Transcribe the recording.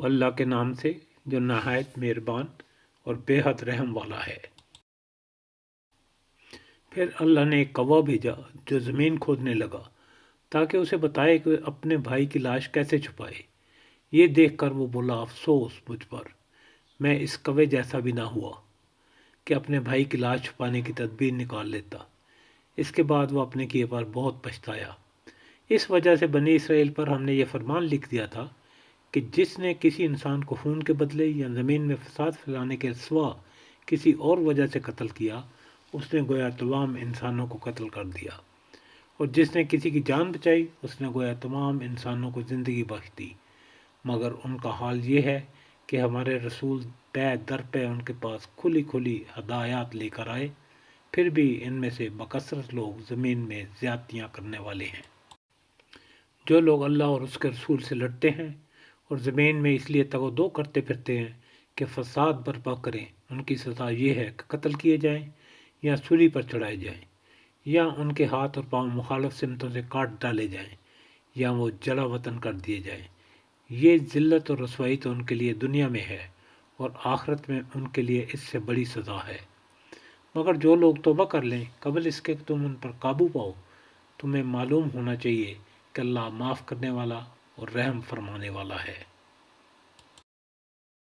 اللہ کے نام سے جو نہایت مہربان اور بے حد رحم والا ہے۔ پھر اللہ نے ایک کوا بھیجا جو زمین کھودنے لگا تاکہ اسے بتائے کہ اپنے بھائی کی لاش کیسے چھپائے۔ یہ دیکھ کر وہ بولا، افسوس مجھ پر، میں اس کوے جیسا بھی نہ ہوا کہ اپنے بھائی کی لاش چھپانے کی تدبیر نکال لیتا۔ اس کے بعد وہ اپنے کیے پر بہت پچھتایا۔ اس وجہ سے بنی اسرائیل پر ہم نے یہ فرمان لکھ دیا تھا کہ جس نے کسی انسان کو خون کے بدلے یا زمین میں فساد پھیلانے کے سوا کسی اور وجہ سے قتل کیا، اس نے گویا تمام انسانوں کو قتل کر دیا، اور جس نے کسی کی جان بچائی اس نے گویا تمام انسانوں کو زندگی بخش دی۔ مگر ان کا حال یہ ہے کہ ہمارے رسول پے در پے ان کے پاس کھلی کھلی ہدایات لے کر آئے، پھر بھی ان میں سے بکثرت لوگ زمین میں زیادتیاں کرنے والے ہیں۔ جو لوگ اللہ اور اس کے رسول سے لڑتے ہیں اور زمین میں اس لیے تگ و دو کرتے پھرتے ہیں کہ فساد برپا کریں، ان کی سزا یہ ہے کہ قتل کیے جائیں یا سولی پر چڑھائے جائیں، یا ان کے ہاتھ اور پاؤں مخالف سمتوں سے کاٹ ڈالے جائیں، یا وہ جلا وطن کر دیے جائیں۔ یہ ذلت اور رسوائی تو ان کے لیے دنیا میں ہے، اور آخرت میں ان کے لیے اس سے بڑی سزا ہے۔ مگر جو لوگ توبہ کر لیں قبل اس کے کہ تم ان پر قابو پاؤ، تمہیں معلوم ہونا چاہیے کہ اللہ معاف کرنے والا اور رحم فرمانے والا ہے۔